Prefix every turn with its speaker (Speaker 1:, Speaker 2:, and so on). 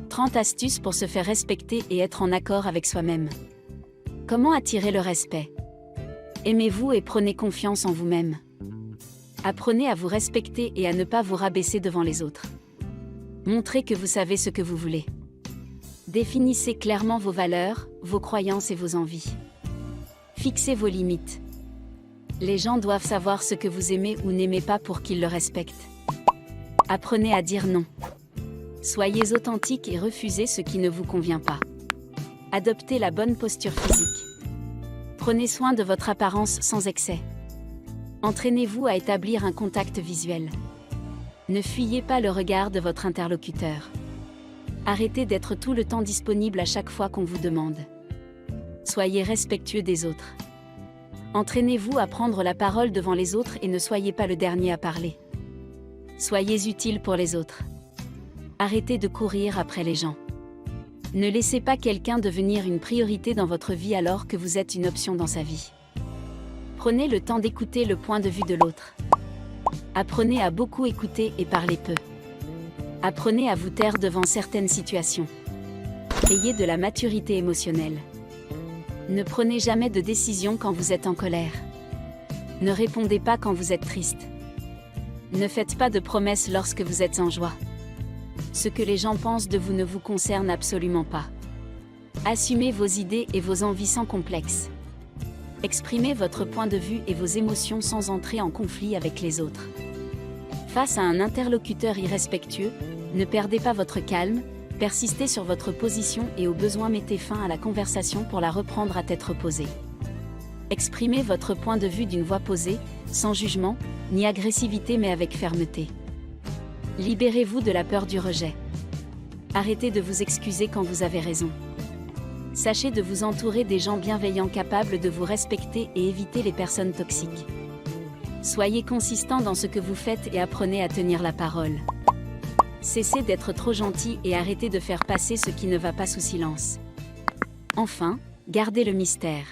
Speaker 1: 30 astuces pour se faire respecter et être en accord avec soi-même. Comment attirer le respect? Aimez-vous et prenez confiance en vous-même. Apprenez à vous respecter et à ne pas vous rabaisser devant les autres. Montrez que vous savez ce que vous voulez. Définissez clairement vos valeurs, vos croyances et vos envies. Fixez vos limites. Les gens doivent savoir ce que vous aimez ou n'aimez pas pour qu'ils le respectent. Apprenez à dire non. Soyez authentique et refusez ce qui ne vous convient pas. Adoptez la bonne posture physique. Prenez soin de votre apparence sans excès. Entraînez-vous à établir un contact visuel. Ne fuyez pas le regard de votre interlocuteur. Arrêtez d'être tout le temps disponible à chaque fois qu'on vous demande. Soyez respectueux des autres. Entraînez-vous à prendre la parole devant les autres et ne soyez pas le dernier à parler. Soyez utile pour les autres. Arrêtez de courir après les gens. Ne laissez pas quelqu'un devenir une priorité dans votre vie alors que vous êtes une option dans sa vie. Prenez le temps d'écouter le point de vue de l'autre. Apprenez à beaucoup écouter et parler peu. Apprenez à vous taire devant certaines situations. Ayez de la maturité émotionnelle. Ne prenez jamais de décision quand vous êtes en colère. Ne répondez pas quand vous êtes triste. Ne faites pas de promesses lorsque vous êtes en joie. Ce que les gens pensent de vous ne vous concerne absolument pas. Assumez vos idées et vos envies sans complexe. Exprimez votre point de vue et vos émotions sans entrer en conflit avec les autres. Face à un interlocuteur irrespectueux, ne perdez pas votre calme, persistez sur votre position et au besoin mettez fin à la conversation pour la reprendre à tête reposée. Exprimez votre point de vue d'une voix posée, sans jugement, ni agressivité mais avec fermeté. Libérez-vous de la peur du rejet. Arrêtez de vous excuser quand vous avez raison. Sachez de vous entourer des gens bienveillants capables de vous respecter et évitez les personnes toxiques. Soyez consistant dans ce que vous faites et apprenez à tenir la parole. Cessez d'être trop gentil et arrêtez de faire passer ce qui ne va pas sous silence. Enfin, gardez le mystère.